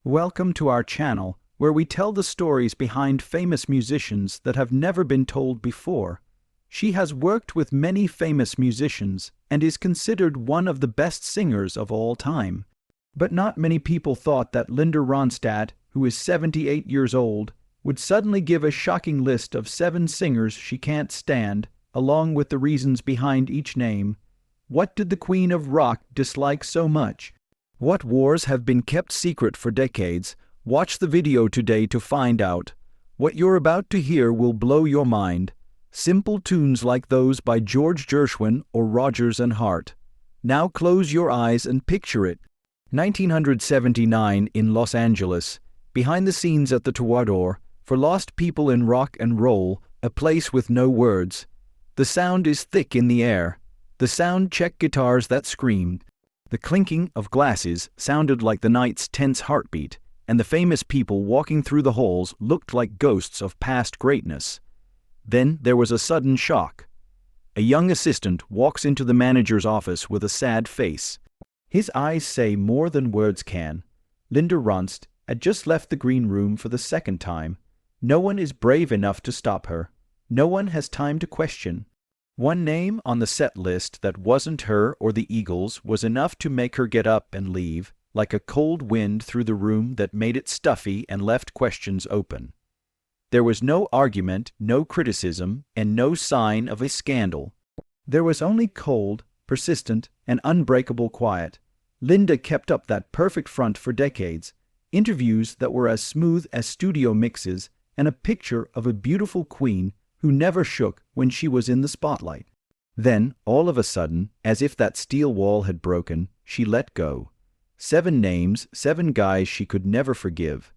Welcome to our channel, where we tell the stories behind famous musicians that have never been told before. She has worked with many famous musicians and is considered one of the best singers of all time. But not many people thought that Linda Ronstadt, who is 78 years old, would suddenly give a shocking list of 7 singers she can't stand, along with the reasons behind each name. What did the Queen of Rock dislike so much? What wars have been kept secret for decades? Watch the video today to find out. What you're about to hear will blow your mind. Simple tunes like those by George Gershwin or Rodgers and Hart. Now close your eyes and picture it. 1979 in Los Angeles, behind the scenes at the Trovador, for lost people in rock and roll, a place with no words. The sound is thick in the air. The sound check guitars that screamed. The clinking of glasses sounded like the night's tense heartbeat, and the famous people walking through the halls looked like ghosts of past greatness. Then there was a sudden shock. A young assistant walks into the manager's office with a sad face. His eyes say more than words can. Linda Ronstadt had just left the green room for the second time. No one is brave enough to stop her. No one has time to question. One name on the set list that wasn't her or the Eagles was enough to make her get up and leave, like a cold wind through the room that made it stuffy and left questions open. There was no argument, no criticism, and no sign of a scandal. There was only cold, persistent, and unbreakable quiet. Linda kept up that perfect front for decades, interviews that were as smooth as studio mixes, and a picture of a beautiful queen who never shook when she was in the spotlight. Then, all of a sudden, as if that steel wall had broken, she let go. 7 names, 7 guys she could never forgive.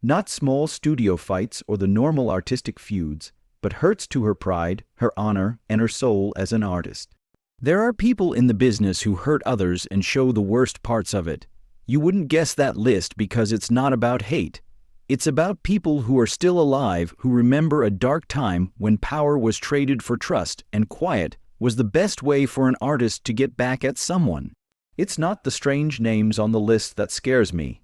Not small studio fights or the normal artistic feuds, but hurts to her pride, her honor, and her soul as an artist. There are people in the business who hurt others and show the worst parts of it. You wouldn't guess that list because it's not about hate. It's about people who are still alive, who remember a dark time when power was traded for trust and quiet was the best way for an artist to get back at someone. It's not the strange names on the list that scares me.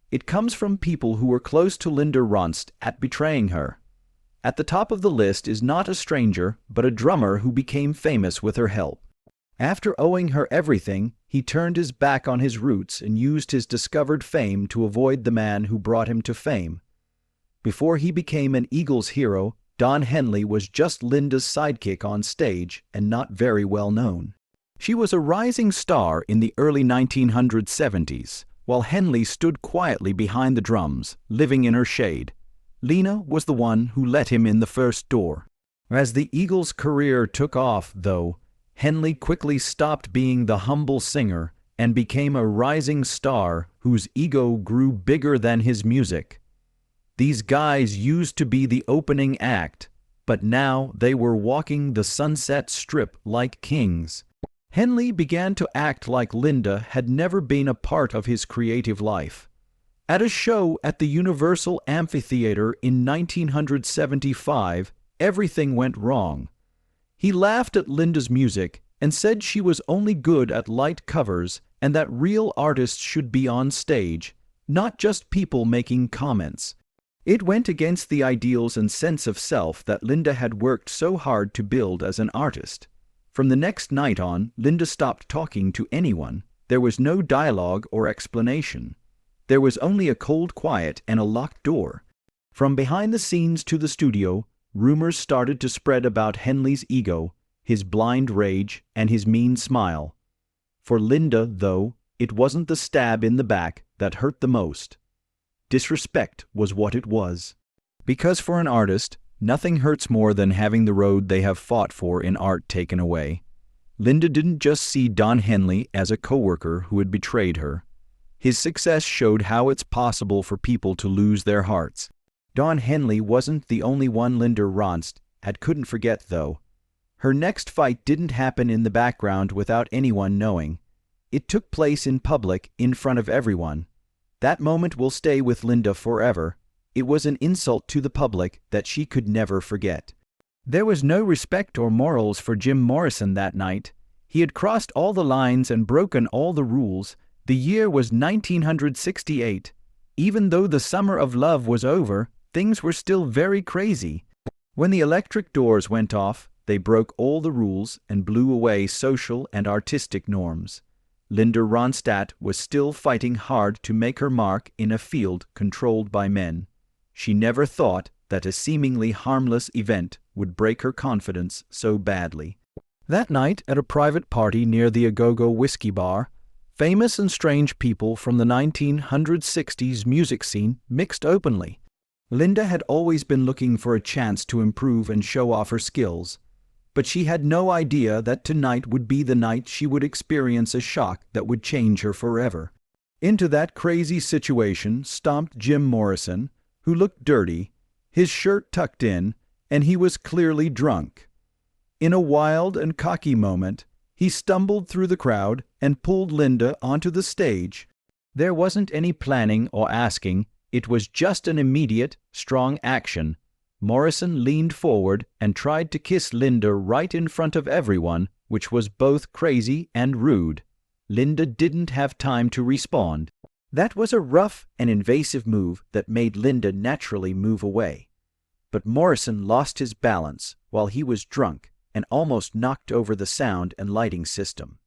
It comes from people who were close to Linda Ronstadt at betraying her. At the top of the list is not a stranger, but a drummer who became famous with her help. After owing her everything, he turned his back on his roots and used his discovered fame to avoid the man who brought him to fame. Before he became an Eagles hero, Don Henley was just Linda's sidekick on stage and not very well known. She was a rising star in the early 1970s, while Henley stood quietly behind the drums, living in her shade. Lena was the one who let him in the first door. As the Eagles' career took off, though, Henley quickly stopped being the humble singer and became a rising star whose ego grew bigger than his music. These guys used to be the opening act, but now they were walking the Sunset Strip like kings. Henley began to act like Linda had never been a part of his creative life. At a show at the Universal Amphitheater in 1975, everything went wrong. He laughed at Linda's music and said she was only good at light covers and that real artists should be on stage, not just people making comments. It went against the ideals and sense of self that Linda had worked so hard to build as an artist. From the next night on, Linda stopped talking to anyone. There was no dialogue or explanation. There was only a cold quiet and a locked door. From behind the scenes to the studio, rumors started to spread about Henley's ego, his blind rage, and his mean smile. For Linda, though, it wasn't the stab in the back that hurt the most. Disrespect was what it was. Because for an artist, nothing hurts more than having the road they have fought for in art taken away. Linda didn't just see Don Henley as a coworker who had betrayed her. His success showed how it's possible for people to lose their hearts. Don Henley wasn't the only one Linda Ronstadt couldn't forget, though. Her next fight didn't happen in the background without anyone knowing. It took place in public, in front of everyone. That moment will stay with Linda forever. It was an insult to the public that she could never forget. There was no respect or morals for Jim Morrison that night. He had crossed all the lines and broken all the rules. The year was 1968. Even though the summer of love was over, things were still very crazy. When the electric doors went off, they broke all the rules and blew away social and artistic norms. Linda Ronstadt was still fighting hard to make her mark in a field controlled by men. She never thought that a seemingly harmless event would break her confidence so badly. That night, at a private party near the Agogo whiskey bar, famous and strange people from the 1960s music scene mixed openly. Linda had always been looking for a chance to improve and show off her skills, but she had no idea that tonight would be the night she would experience a shock that would change her forever. Into that crazy situation stomped Jim Morrison, who looked dirty, his shirt tucked in, and he was clearly drunk. In a wild and cocky moment, he stumbled through the crowd and pulled Linda onto the stage. There wasn't any planning or asking, it was just an immediate, strong action. Morrison leaned forward and tried to kiss Linda right in front of everyone, which was both crazy and rude. Linda didn't have time to respond. That was a rough and invasive move that made Linda naturally move away. But Morrison lost his balance while he was drunk and almost knocked over the sound and lighting system.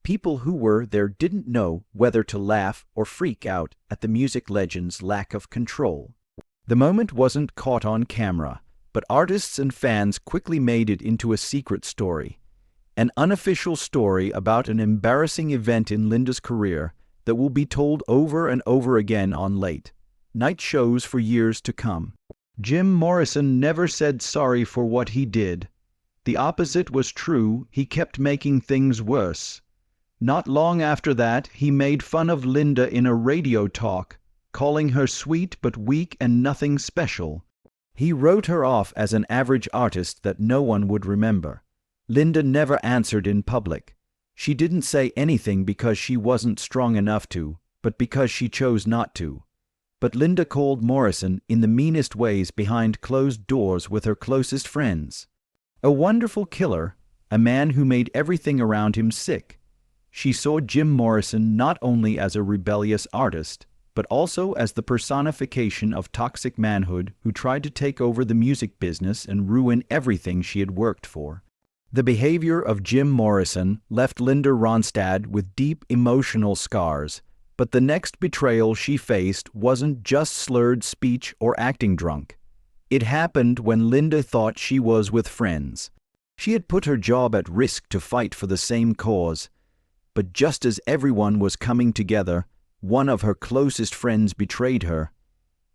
People who were there didn't know whether to laugh or freak out at the music legend's lack of control. The moment wasn't caught on camera, but artists and fans quickly made it into a secret story. An unofficial story about an embarrassing event in Linda's career that will be told over and over again on late night shows for years to come. Jim Morrison never said sorry for what he did. The opposite was true, he kept making things worse. Not long after that, he made fun of Linda in a radio talk, calling her sweet but weak and nothing special. He wrote her off as an average artist that no one would remember. Linda never answered in public. She didn't say anything because she wasn't strong enough to, but because she chose not to. But Linda called Morrison in the meanest ways behind closed doors with her closest friends. A wonderful killer, a man who made everything around him sick. She saw Jim Morrison not only as a rebellious artist, but also as the personification of toxic manhood who tried to take over the music business and ruin everything she had worked for. The behavior of Jim Morrison left Linda Ronstadt with deep emotional scars, but the next betrayal she faced wasn't just slurred speech or acting drunk. It happened when Linda thought she was with friends. She had put her job at risk to fight for the same cause, but just as everyone was coming together, one of her closest friends betrayed her.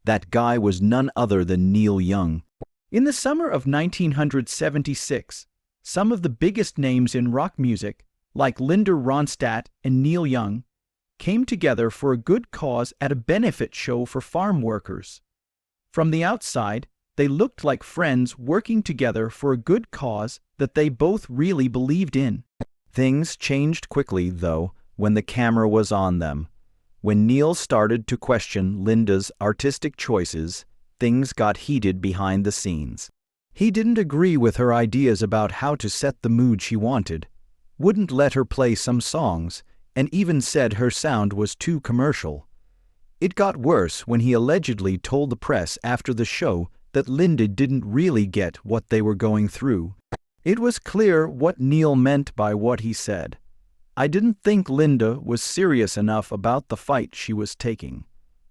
That guy was none other than Neil Young. In the summer of 1976, some of the biggest names in rock music, like Linda Ronstadt and Neil Young, came together for a good cause at a benefit show for farm workers. From the outside, they looked like friends working together for a good cause that they both really believed in. Things changed quickly, though, when the camera was on them. When Neil started to question Linda's artistic choices, things got heated behind the scenes. He didn't agree with her ideas about how to set the mood she wanted, wouldn't let her play some songs, and even said her sound was too commercial. It got worse when he allegedly told the press after the show that Linda didn't really get what they were going through. It was clear what Neil meant by what he said. I didn't think Linda was serious enough about the fight she was taking.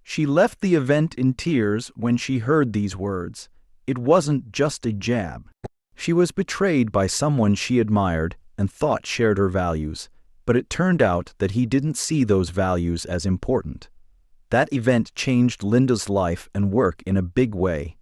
She left the event in tears when she heard these words. It wasn't just a jab. She was betrayed by someone she admired and thought shared her values, but it turned out that he didn't see those values as important. That event changed Linda's life and work in a big way.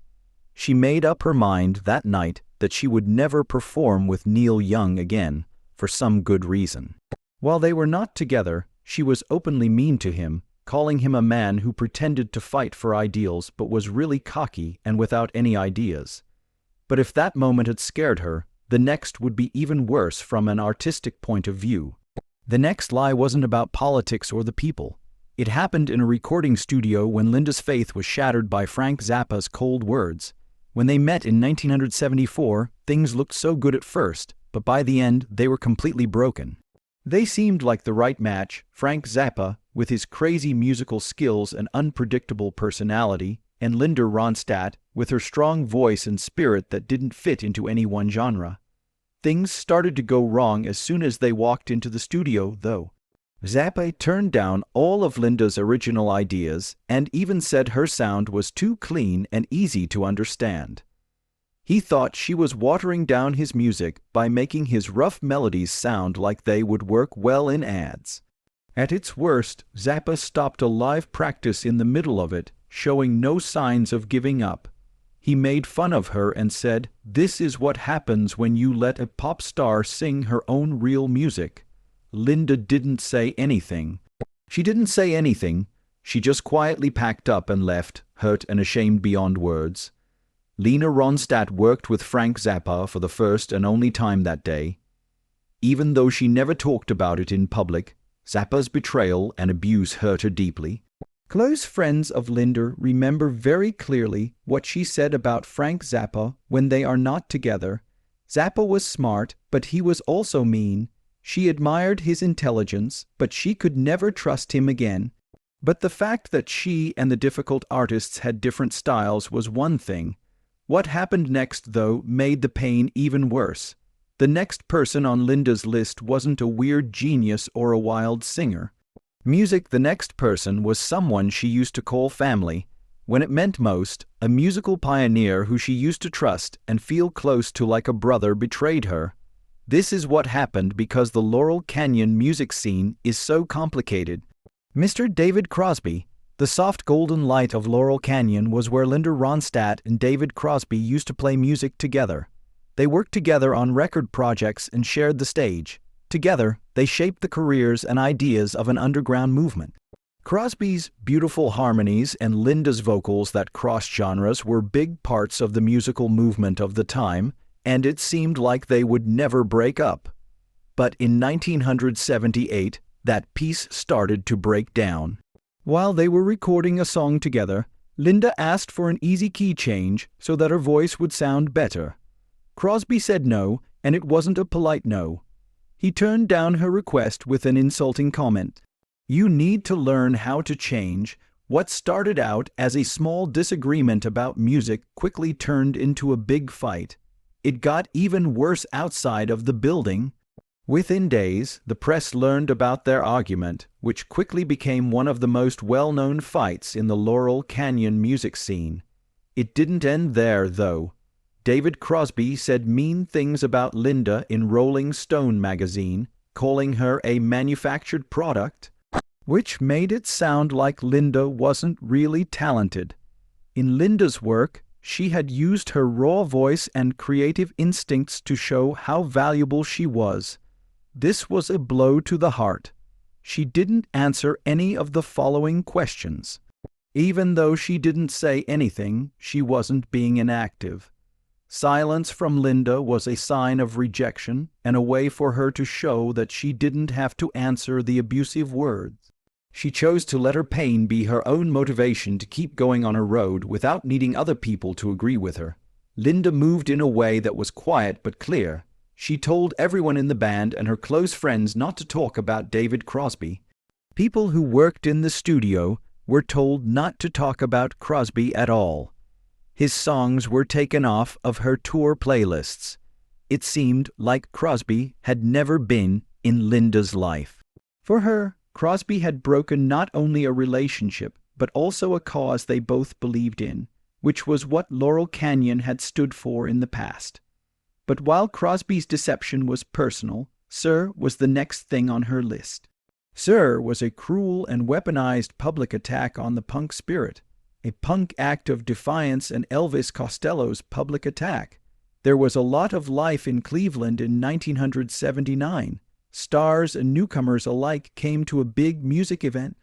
She made up her mind that night that she would never perform with Neil Young again, for some good reason. While they were not together, she was openly mean to him, calling him a man who pretended to fight for ideals but was really cocky and without any ideas. But if that moment had scared her, the next would be even worse from an artistic point of view. The next lie wasn't about politics or the people. It happened in a recording studio when Linda's faith was shattered by Frank Zappa's cold words. When they met in 1974, things looked so good at first, but by the end they were completely broken. They seemed like the right match. Frank Zappa with his crazy musical skills and unpredictable personality, and Linda Ronstadt, with her strong voice and spirit that didn't fit into any one genre. Things started to go wrong as soon as they walked into the studio, though. Zappa turned down all of Linda's original ideas and even said her sound was too clean and easy to understand. He thought she was watering down his music by making his rough melodies sound like they would work well in ads. At its worst, Zappa stopped a live practice in the middle of it, showing no signs of giving up. He made fun of her and said, "This is what happens when you let a pop star sing her own real music." Linda didn't say anything. She didn't say anything. She just quietly packed up and left, hurt and ashamed beyond words. Lena Ronstadt worked with Frank Zappa for the first and only time that day. Even though she never talked about it in public, Zappa's betrayal and abuse hurt her deeply. Close friends of Linda remember very clearly what she said about Frank Zappa when they are not together. Zappa was smart, but he was also mean. She admired his intelligence, but she could never trust him again. But the fact that she and the difficult artists had different styles was one thing. What happened next, though, made the pain even worse. The next person on Linda's list wasn't a weird genius or a wild singer. The next person was someone she used to call family. When it meant most, a musical pioneer who she used to trust and feel close to like a brother betrayed her. This is what happened because the Laurel Canyon music scene is so complicated. Mr. David Crosby, the soft golden light of Laurel Canyon, was where Linda Ronstadt and David Crosby used to play music together. They worked together on record projects and shared the stage. Together, they shaped the careers and ideas of an underground movement. Crosby's beautiful harmonies and Linda's vocals that crossed genres were big parts of the musical movement of the time, and it seemed like they would never break up. But in 1978, that piece started to break down. While they were recording a song together, Linda asked for an easy key change so that her voice would sound better. Crosby said no, and it wasn't a polite no. He turned down her request with an insulting comment. "You need to learn how to change." What started out as a small disagreement about music quickly turned into a big fight. It got even worse outside of the building. Within days, the press learned about their argument, which quickly became one of the most well-known fights in the Laurel Canyon music scene. It didn't end there, though. David Crosby said mean things about Linda in Rolling Stone magazine, calling her a manufactured product, which made it sound like Linda wasn't really talented. In Linda's work, she had used her raw voice and creative instincts to show how valuable she was. This was a blow to the heart. She didn't answer any of the following questions. Even though she didn't say anything, she wasn't being inactive. Silence from Linda was a sign of rejection and a way for her to show that she didn't have to answer the abusive words. She chose to let her pain be her own motivation to keep going on her road without needing other people to agree with her. Linda moved in a way that was quiet but clear. She told everyone in the band and her close friends not to talk about David Crosby. People who worked in the studio were told not to talk about Crosby at all. His songs were taken off of her tour playlists. It seemed like Crosby had never been in Linda's life. For her, Crosby had broken not only a relationship, but also a cause they both believed in, which was what Laurel Canyon had stood for in the past. But while Crosby's deception was personal, Sir was the next thing on her list. Sir was a cruel and weaponized public attack on the punk spirit, a punk act of defiance and Elvis Costello's public attack. There was a lot of life in Cleveland in 1979. Stars and newcomers alike came to a big music event.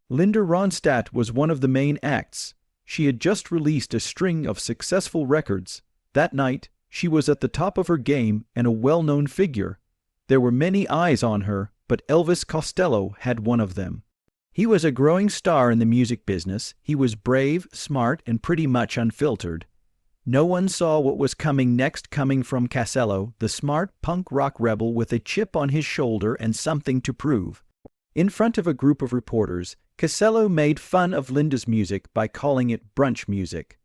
Linda Ronstadt was one of the main acts. She had just released a string of successful records. That night, she was at the top of her game and a well-known figure. There were many eyes on her, but Elvis Costello had one of them. He was a growing star in the music business. He was brave, smart, and pretty much unfiltered. No one saw what was coming next coming from Costello, the smart punk rock rebel with a chip on his shoulder and something to prove. In front of a group of reporters, Casello made fun of Linda's music by calling it brunch music.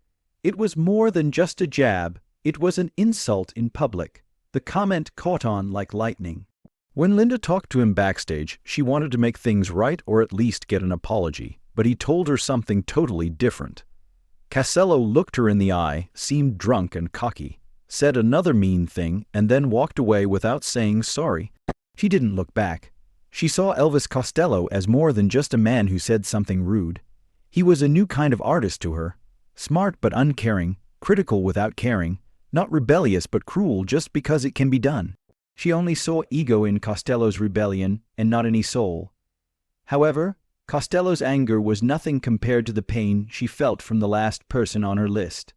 It was more than just a jab, it was an insult in public. The comment caught on like lightning. When Linda talked to him backstage, she wanted to make things right or at least get an apology, but he told her something totally different. Casello looked her in the eye, seemed drunk and cocky, said another mean thing, and then walked away without saying sorry. She didn't look back. She saw Elvis Costello as more than just a man who said something rude. He was a new kind of artist to her. Smart but uncaring, critical without caring, not rebellious but cruel just because it can be done. She only saw ego in Costello's rebellion and not any soul. However, Costello's anger was nothing compared to the pain she felt from the last person on her list.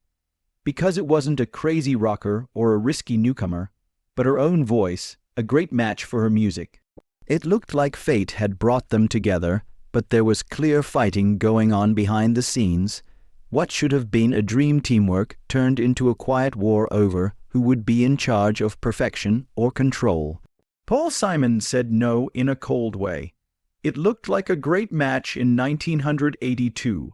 Because it wasn't a crazy rocker or a risky newcomer, but her own voice, a great match for her music. It looked like fate had brought them together, but there was clear fighting going on behind the scenes. What should have been a dream teamwork turned into a quiet war over who would be in charge of perfection or control. Paul Simon said no in a cold way. It looked like a great match in 1982.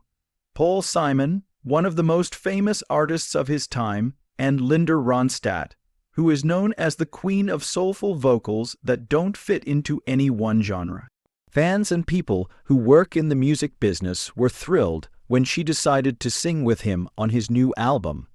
Paul Simon, one of the most famous artists of his time, and Linda Ronstadt, who is known as the queen of soulful vocals that don't fit into any one genre. Fans and people who work in the music business were thrilled when she decided to sing with him on his new album.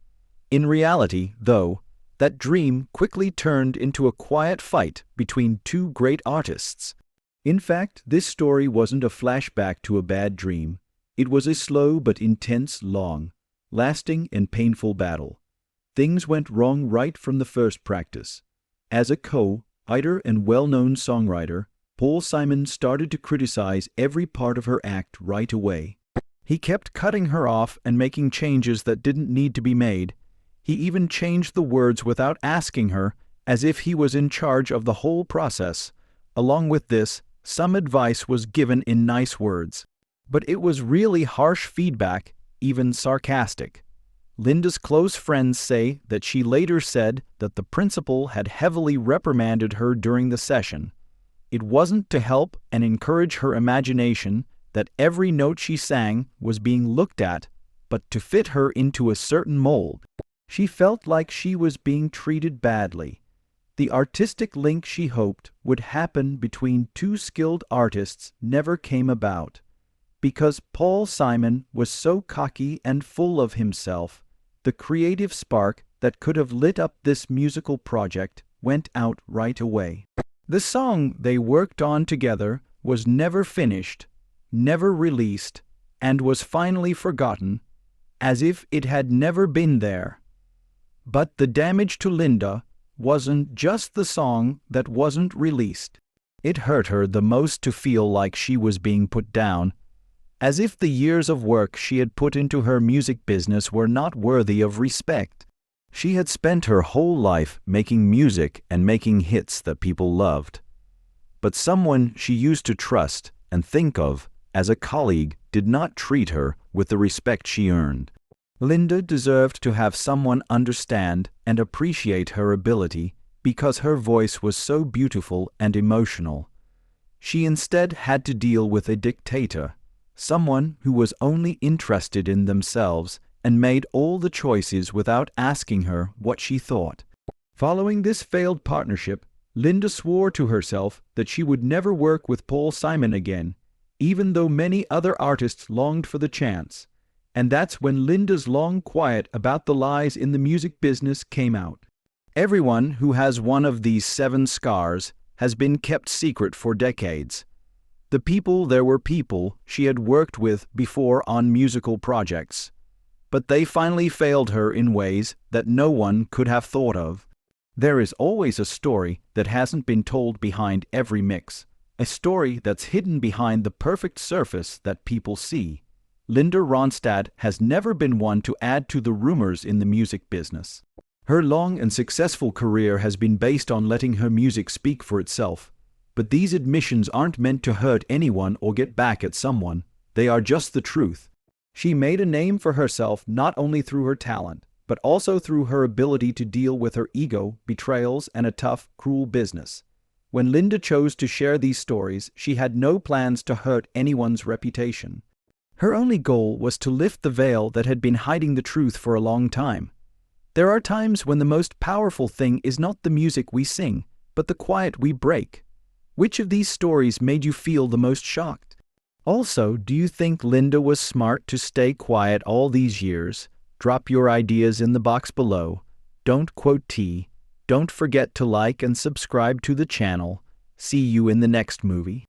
In reality, though, that dream quickly turned into a quiet fight between two great artists. In fact, this story wasn't a flashback to a bad dream. It was a slow but intense, long, lasting and painful battle. Things went wrong right from the first practice. As a co-writer and well-known songwriter, Paul Simon started to criticize every part of her act right away. He kept cutting her off and making changes that didn't need to be made. He even changed the words without asking her, as if he was in charge of the whole process. Along with this, some advice was given in nice words. But it was really harsh feedback, even sarcastic. Linda's close friends say that she later said that the principal had heavily reprimanded her during the session. It wasn't to help and encourage her imagination that every note she sang was being looked at, but to fit her into a certain mold. She felt like she was being treated badly. The artistic link she hoped would happen between two skilled artists never came about. Because Paul Simon was so cocky and full of himself, the creative spark that could have lit up this musical project went out right away. The song they worked on together was never finished, never released, and was finally forgotten, as if it had never been there. But the damage to Linda wasn't just the song that wasn't released. It hurt her the most to feel like she was being put down, as if the years of work she had put into her music business were not worthy of respect. She had spent her whole life making music and making hits that people loved. But someone she used to trust and think of as a colleague did not treat her with the respect she earned. Linda deserved to have someone understand and appreciate her ability because her voice was so beautiful and emotional. She instead had to deal with a dictator, someone who was only interested in themselves and made all the choices without asking her what she thought. Following this failed partnership, Linda swore to herself that she would never work with Paul Simon again, even though many other artists longed for the chance. And that's when Linda's long quiet about the lies in the music business came out. Everyone who has one of these 7 scars has been kept secret for decades. There were people she had worked with before on musical projects, but they finally failed her in ways that no one could have thought of. There is always a story that hasn't been told behind every mix, a story that's hidden behind the perfect surface that people see. Linda Ronstadt has never been one to add to the rumors in the music business. Her long and successful career has been based on letting her music speak for itself. But these admissions aren't meant to hurt anyone or get back at someone. They are just the truth. She made a name for herself not only through her talent, but also through her ability to deal with her ego, betrayals, and a tough, cruel business. When Linda chose to share these stories, she had no plans to hurt anyone's reputation. Her only goal was to lift the veil that had been hiding the truth for a long time. There are times when the most powerful thing is not the music we sing, but the quiet we break. Which of these stories made you feel the most shocked? Also, do you think Linda was smart to stay quiet all these years? Drop your ideas in the box below. Don't quote T. Don't forget to like and subscribe to the channel. See you in the next movie.